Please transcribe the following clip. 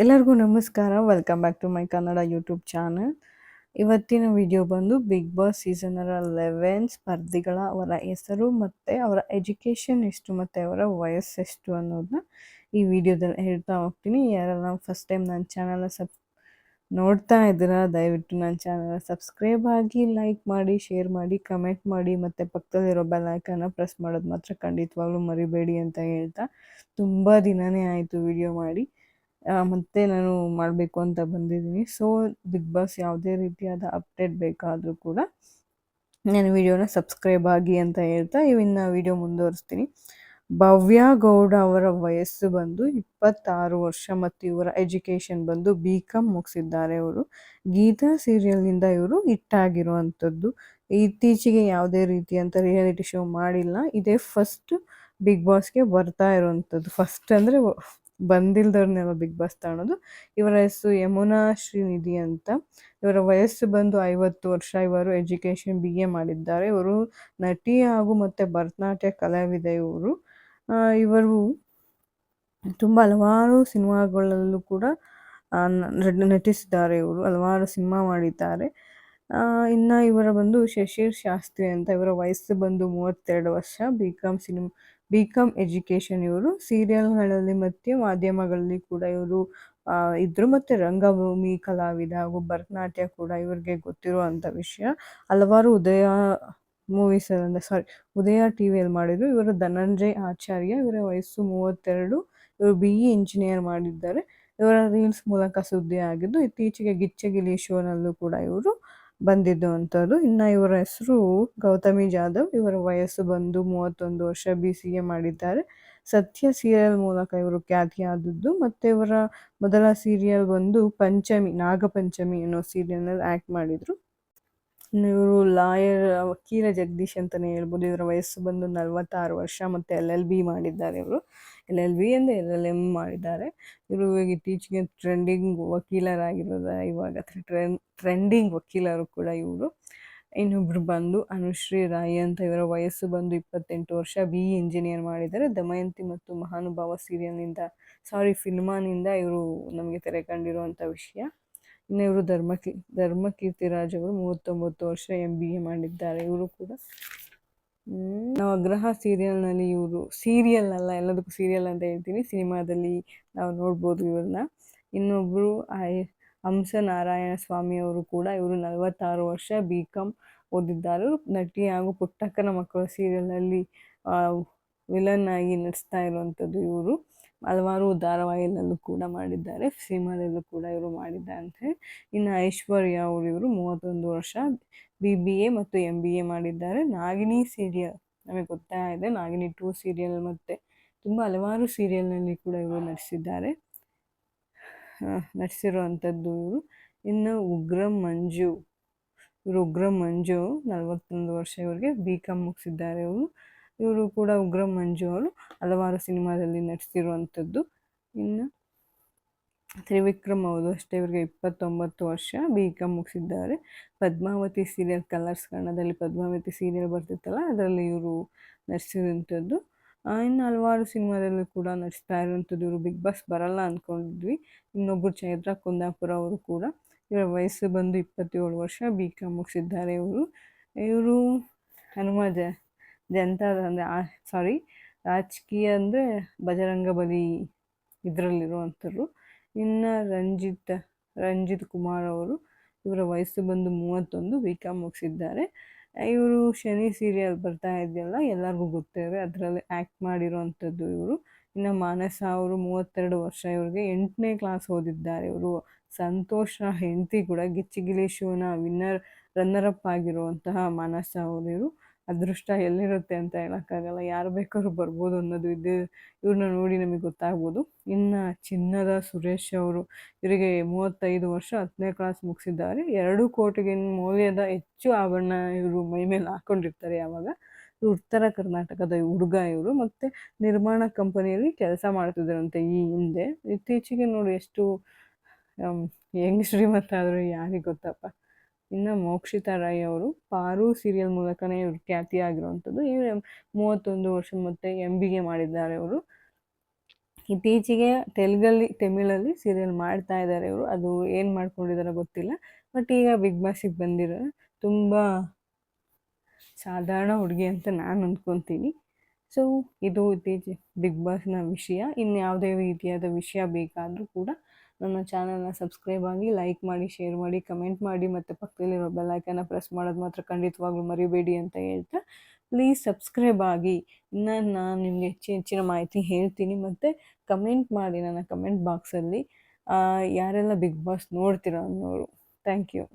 ಎಲ್ಲರಿಗೂ ನಮಸ್ಕಾರ. Welcome back to my Kannada YouTube channel. ಇವತ್ತಿನ ವಿಡಿಯೋ ಬಂದು ಬಿಗ್ ಬಾಸ್ ಸೀಸನ್ 11 ಸ್ಪರ್ಧಿಗಳ ಅವರ ಹೆಸರು ಮತ್ತು ಅವರ ಎಜುಕೇಷನ್ ಎಷ್ಟು ಮತ್ತು ಅವರ ವಯಸ್ಸೆಷ್ಟು ಅನ್ನೋದನ್ನ ಈ ವಿಡಿಯೋದಲ್ಲಿ ಹೇಳ್ತಾ ಹೋಗ್ತೀನಿ. ಯಾರೆಲ್ಲ ಫಸ್ಟ್ ಟೈಮ್ ನನ್ನ ಚಾನಲ್ನ ನೋಡ್ತಾ ಇದ್ದೀರಾ, ದಯವಿಟ್ಟು ನನ್ನ ಚಾನಲ್ನ ಸಬ್ಸ್ಕ್ರೈಬ್ ಆಗಿ, ಲೈಕ್ ಮಾಡಿ, ಶೇರ್ ಮಾಡಿ, ಕಮೆಂಟ್ ಮಾಡಿ ಮತ್ತು ಪಕ್ಕದಲ್ಲಿರೋ ಬೆಲ್ ಐಕನ್ನ ಪ್ರೆಸ್ ಮಾಡೋದು ಮಾತ್ರ ಖಂಡಿತವಾಗ್ಲೂ ಮರಿಬೇಡಿ ಅಂತ ಹೇಳ್ತಾ, ತುಂಬ ದಿನವೇ ಆಯಿತು ವಿಡಿಯೋ ಮಾಡಿ. ಮತ್ತೆ ನಾನು ಮಾಡಬೇಕು ಅಂತ ಬಂದಿದ್ದೀನಿ. ಸೊ ಬಿಗ್ ಬಾಸ್ ಯಾವುದೇ ರೀತಿಯಾದ ಅಪ್ಡೇಟ್ ಬೇಕಾದರೂ ಕೂಡ ನಾನು ವಿಡಿಯೋನ ಸಬ್ಸ್ಕ್ರೈಬ್ ಆಗಿ ಅಂತ ಹೇಳ್ತಾ ಇನ್ನು ವಿಡಿಯೋ ಮುಂದುವರಿಸ್ತೀನಿ. ಭವ್ಯ ಗೌಡ ಅವರ ವಯಸ್ಸು ಬಂದು 26 ವರ್ಷ ಮತ್ತು ಇವರ ಎಜುಕೇಷನ್ ಬಂದು BCom ಮುಗಿಸಿದ್ದಾರೆ. ಅವರು ಗೀತಾ ಸೀರಿಯಲ್ನಿಂದ ಇವರು ಹಿಟ್ಟಾಗಿರುವಂಥದ್ದು. ಇತ್ತೀಚೆಗೆ ಯಾವುದೇ ರೀತಿಯಂಥ ರಿಯಾಲಿಟಿ ಶೋ ಮಾಡಿಲ್ಲ. ಇದೇ ಫಸ್ಟ್ ಬಿಗ್ ಬಾಸ್ಗೆ ಬರ್ತಾ ಇರುವಂಥದ್ದು. ಫಸ್ಟ್ ಅಂದರೆ ಬಂದಿಲ್ದವ್ರನ್ನೆಲ್ಲ ಬಿಗ್ ಬಾಸ್ ತಗೊಳೋದು. ಇವರ ಹೆಸರು ಯಮುನಾ ಶ್ರೀನಿಧಿ ಅಂತ. ಇವರ ವಯಸ್ಸು ಬಂದು 50 ವರ್ಷ. ಇವರು ಎಜುಕೇಷನ್ BA ಮಾಡಿದ್ದಾರೆ. ಇವರು ನಟಿ ಹಾಗೂ ಮತ್ತು ಭರತನಾಟ್ಯ ಕಲಾವಿದೆ. ಇವರು ತುಂಬ ಹಲವಾರು ಸಿನಿಮಾಗಳಲ್ಲೂ ಕೂಡ ನಟಿಸಿದ್ದಾರೆ. ಇವರು ಹಲವಾರು ಸಿನಿಮಾ ಮಾಡಿದ್ದಾರೆ. ಇನ್ನು ಇವರ ಬಂದು ಶಶಿರ್ ಶಾಸ್ತ್ರಿ ಅಂತ. ಇವರ ವಯಸ್ಸು ಬಂದು 32 ವರ್ಷ. BCom education. ಇವರು ಸೀರಿಯಲ್ಗಳಲ್ಲಿ ಮತ್ತು ಮಾಧ್ಯಮಗಳಲ್ಲಿ ಕೂಡ ಇವರು ಇದ್ದರು ಮತ್ತು ರಂಗಭೂಮಿ ಕಲಾವಿದ ಹಾಗೂ ಭರತನಾಟ್ಯ ಕೂಡ ಇವ್ರಿಗೆ ಗೊತ್ತಿರುವಂಥ ವಿಷಯ. ಹಲವಾರು ಉದಯ ಟಿವಿಯಲ್ಲಿ ಮಾಡಿದರು. ಇವರು ಧನಂಜಯ್ ಆಚಾರ್ಯ. ಇವರ ವಯಸ್ಸು 32. ಇವರು BE ಇಂಜಿನಿಯರ್ ಮಾಡಿದ್ದಾರೆ. ಇವರ ರೀಲ್ಸ್ ಮೂಲಕ ಸುದ್ದಿ ಆಗಿದ್ದು, ಇತ್ತೀಚೆಗೆ ಗಿಚ್ಚಗಿಲಿ ಶೋನಲ್ಲೂ ಕೂಡ ಇವರು ಬಂದಿದ್ದು ಅಂಥದ್ದು. ಇನ್ನು ಇವರ ಹೆಸರು ಗೌತಮಿ ಜಾಧವ್. ಇವರ ವಯಸ್ಸು ಬಂದು 31 ವರ್ಷ. BCA ಮಾಡಿದ್ದಾರೆ. ಸತ್ಯ ಸೀರಿಯಲ್ ಮೂಲಕ ಇವರು ಖ್ಯಾತಿಯಾದದ್ದು ಮತ್ತು ಇವರ ಮೊದಲ ಸೀರಿಯಲ್ ಬಂದು ನಾಗಪಂಚಮಿ ಅನ್ನೋ ಸೀರಿಯಲ್ನಲ್ಲಿ ಆ್ಯಕ್ಟ್ ಮಾಡಿದರು. ಇವರು ವಕೀಲ ಜಗದೀಶ್ ಅಂತಲೇ ಹೇಳ್ಬೋದು. ಇವರ ವಯಸ್ಸು ಬಂದು 46 ವರ್ಷ ಮತ್ತು LLB ಮಾಡಿದ್ದಾರೆ. ಇವರು LLB ಅಂದರೆ LLM ಮಾಡಿದ್ದಾರೆ. ಇವರು ಇತ್ತೀಚೆಗೆ ಟ್ರೆಂಡಿಂಗ್ ವಕೀಲರಾಗಿರೋದು. ಇವಾಗ ಟ್ರೆಂಡಿಂಗ್ ವಕೀಲರು ಕೂಡ ಇವರು. ಇನ್ನೊಬ್ರು ಬಂದು ಅನುಶ್ರೀ ರಾಯ್ ಅಂತ. ಇವರ ವಯಸ್ಸು ಬಂದು 28 ವರ್ಷ. BE ಇಂಜಿನಿಯರ್ ಮಾಡಿದ್ದಾರೆ. ದಮಯಂತಿ ಮತ್ತು ಮಹಾನುಭಾವ ಫಿಲ್ಮಾನಿಂದ ಇವರು ನಮಗೆ ತೆರೆ ಕಂಡಿರುವಂಥ ವಿಷಯ. ಇನ್ನು ಇವರು ಧರ್ಮಕೀರ್ತಿರಾಜ್ ಅವರು 39 ವರ್ಷ. MBA ಮಾಡಿದ್ದಾರೆ. ಇವರು ಕೂಡ ನವಗ್ರಹ ಸೀರಿಯಲ್ನಲ್ಲಿ ಇವರು ಸೀರಿಯಲ್ ಅಲ್ಲ, ಎಲ್ಲದಕ್ಕೂ ಸೀರಿಯಲ್ ಅಂತ ಹೇಳ್ತೀನಿ, ಸಿನಿಮಾದಲ್ಲಿ ನಾವು ನೋಡ್ಬೋದು ಇವ್ರನ್ನ. ಇನ್ನೊಬ್ಬರು ಹಂಸ ನಾರಾಯಣ ಸ್ವಾಮಿ ಅವರು ಕೂಡ. ಇವರು 46 ವರ್ಷ. BCom ಓದಿದ್ದಾರೆ. ನಟಿ ಹಾಗೂ ಪುಟ್ಟಕ್ಕನ ಮಕ್ಕಳು ಸೀರಿಯಲ್ನಲ್ಲಿ ವಿಲನ್ ಆಗಿ ನಟಿಸ್ತಾ ಇರುವಂಥದ್ದು ಇವರು. ಹಲವಾರು ಧಾರಾವಾಹಿಯಲ್ಲೂ ಕೂಡ ಮಾಡಿದ್ದಾರೆ. ಸಿನಿಮಾದಲ್ಲೂ ಕೂಡ ಇವರು ಮಾಡಿದ್ದಾರೆ. ಇನ್ನು ಐಶ್ವರ್ಯ ಇವರು 31 ವರ್ಷ. BBA ಮತ್ತು MBA ಮಾಡಿದ್ದಾರೆ. ನಾಗಿನಿ ಸೀರಿಯಲ್ ನಮಗೆ ಗೊತ್ತಾ ಇದೆ. ನಾಗಿನಿ 2 ಸೀರಿಯಲ್ ಮತ್ತು ತುಂಬ ಹಲವಾರು ಸೀರಿಯಲ್ನಲ್ಲಿ ಕೂಡ ಇವರು ನಟಿಸಿರುವಂಥದ್ದು ಇವರು. ಇನ್ನು ಉಗ್ರಂ ಮಂಜು 41 ವರ್ಷ. ಇವರಿಗೆ BCom ಮುಗಿಸಿದ್ದಾರೆ. ಇವರು ಕೂಡ ಉಗ್ರಂ ಮಂಜು ಅವರು ಹಲವಾರು ಸಿನಿಮಾದಲ್ಲಿ ನಟಿಸಿರುವಂಥದ್ದು. ಇನ್ನು ತ್ರಿವಿಕ್ರಮ್ ಅಷ್ಟೇ. ಇವರಿಗೆ 29 ವರ್ಷ. BCom ಮುಗಿಸಿದ್ದಾರೆ. ಪದ್ಮಾವತಿ ಸೀರಿಯಲ್, ಕಲರ್ಸ್ ಕನ್ನಡದಲ್ಲಿ ಪದ್ಮಾವತಿ ಸೀರಿಯಲ್ ಬರ್ತಿತ್ತಲ್ಲ, ಅದರಲ್ಲಿ ಇವರು ನಟಿಸಿರುವಂಥದ್ದು. ಇನ್ನು ಹಲವಾರು ಸಿನಿಮಾದಲ್ಲೂ ಕೂಡ ನಟಿಸ್ತಾ ಇರುವಂಥದ್ದು ಇವರು. ಬಿಗ್ ಬಾಸ್ ಬರಲ್ಲ ಅಂದ್ಕೊಂಡಿದ್ವಿ. ಇನ್ನೊಬ್ಬರು ಚೈತ್ರ ಕುಂದಾಪುರ ಅವರು ಕೂಡ. ಇವರ ವಯಸ್ಸು ಬಂದು 27 ವರ್ಷ. BCom ಮುಗಿಸಿದ್ದಾರೆ. ಇವರು ಹನುಮ ಜನತಾದ ಅಂದರೆ ರಾಜಕೀಯ ಅಂದರೆ ಬಜರಂಗ ಬಲಿ ಇದರಲ್ಲಿರುವಂಥವ್ರು. ಇನ್ನು ರಂಜಿತ್ ಕುಮಾರ್ ಅವರು. ಇವರ ವಯಸ್ಸು ಬಂದು 31. BCom ಮುಗಿಸಿದ್ದಾರೆ. ಇವರು ಶನಿ ಸೀರಿಯಲ್ ಬರ್ತಾ ಇದೆಯಲ್ಲ, ಎಲ್ಲರಿಗೂ ಗೊತ್ತಿದೆ, ಅದರಲ್ಲಿ ಆ್ಯಕ್ಟ್ ಮಾಡಿರುವಂಥದ್ದು ಇವರು. ಇನ್ನು ಮಾನಸ ಅವರು 32 ವರ್ಷ. ಇವ್ರಿಗೆ 8ನೇ ಕ್ಲಾಸ್ ಓದಿದ್ದಾರೆ ಇವರು. ಸಂತೋಷ್ ಹೆಂಡತಿ ಕೂಡ ಗಿಚ್ಚಿಗಿಲಿ ಶೋನ ರನ್ನರಪ್ ಆಗಿರುವಂತಹ ಮಾನಸ ಇವರು. ಅದೃಷ್ಟ ಎಲ್ಲಿರುತ್ತೆ ಅಂತ ಹೇಳೋಕ್ಕಾಗಲ್ಲ, ಯಾರು ಬೇಕಾದ್ರೂ ಬರ್ಬೋದು ಅನ್ನೋದು ಇವ್ರನ್ನ ನೋಡಿ ನಮಗೆ ಗೊತ್ತಾಗ್ಬೋದು. ಇನ್ನು ಚಿನ್ನದ ಸುರೇಶ್ ಅವರು. ಇವರಿಗೆ 35 ವರ್ಷ. 10ನೇ ಕ್ಲಾಸ್ ಮುಗಿಸಿದ್ದಾರೆ. 2 ಕೋಟಿಗೆ ಮೌಲ್ಯದ ಹೆಚ್ಚು ಆಭರಣ ಇವರು ಮೈ ಮೇಲೆ ಹಾಕ್ಕೊಂಡಿರ್ತಾರೆ ಯಾವಾಗ. ಉತ್ತರ ಕರ್ನಾಟಕದ ಹುಡುಗ ಇವರು. ಮತ್ತು ನಿರ್ಮಾಣ ಕಂಪನಿಯಲ್ಲಿ ಕೆಲಸ ಮಾಡ್ತಿದ್ದಾರಂತೆ ಈ ಹಿಂದೆ. ಇತ್ತೀಚೆಗೆ ನೋಡಿ ಎಷ್ಟು ಹೆಂಗ್ ಶ್ರೀಮಂತ ಆದರೂ ಯಾರಿಗೆ ಗೊತ್ತಪ್ಪ. ಇನ್ನು ಮೋಕ್ಷಿತಾ ರೈ ಅವರು ಪಾರು ಸೀರಿಯಲ್ ಮೂಲಕನೇ ಇವರು ಖ್ಯಾತಿಯಾಗಿರುವಂಥದ್ದು. ಇವರು 31 ವರ್ಷ ಮತ್ತು MBA ಮಾಡಿದ್ದಾರೆ ಅವರು. ಇತ್ತೀಚೆಗೆ ತಮಿಳಲ್ಲಿ ಸೀರಿಯಲ್ ಮಾಡ್ತಾ ಇದ್ದಾರೆ ಇವರು. ಅದು ಏನು ಮಾಡ್ಕೊಂಡಿದ್ದಾರೋ ಗೊತ್ತಿಲ್ಲ. ಬಟ್ ಈಗ ಬಿಗ್ ಬಾಸಿಗೆ ಬಂದಿರೋ ತುಂಬ ಸಾಧಾರಣ ಹುಡುಗಿ ಅಂತ ನಾನು ಅಂದ್ಕೊತೀನಿ. ಸೊ ಇದು ಇತ್ತೀಚೆಗೆ ಬಿಗ್ ಬಾಸ್ನ ವಿಷಯ. ಇನ್ಯಾವುದೇ ರೀತಿಯಾದ ವಿಷಯ ಬೇಕಾದರೂ ಕೂಡ ನನ್ನ ಚಾನಲ್ನ ಸಬ್ಸ್ಕ್ರೈಬ್ ಆಗಿ, ಲೈಕ್ ಮಾಡಿ, ಶೇರ್ ಮಾಡಿ, ಕಮೆಂಟ್ ಮಾಡಿ, ಮತ್ತು ಪಕ್ಕದಲ್ಲಿರೋ ಬೆಲ್ ಐಕನ್ನ ಪ್ರೆಸ್ ಮಾಡೋದು ಮಾತ್ರ ಖಂಡಿತವಾಗ್ಲೂ ಮರಿಬೇಡಿ ಅಂತ ಹೇಳ್ತಾ, ಪ್ಲೀಸ್ ಸಬ್ಸ್ಕ್ರೈಬ್ ಆಗಿ. ಇನ್ನು ನಾನು ನಿಮಗೆ ಹೆಚ್ಚಿನ ಮಾಹಿತಿ ಹೇಳ್ತೀನಿ. ಮತ್ತು ಕಮೆಂಟ್ ಮಾಡಿ ನನ್ನ ಕಮೆಂಟ್ ಬಾಕ್ಸಲ್ಲಿ ಯಾರೆಲ್ಲ ಬಿಗ್ ಬಾಸ್ ನೋಡ್ತೀರಾ ಅನ್ನೋರು. Thank you.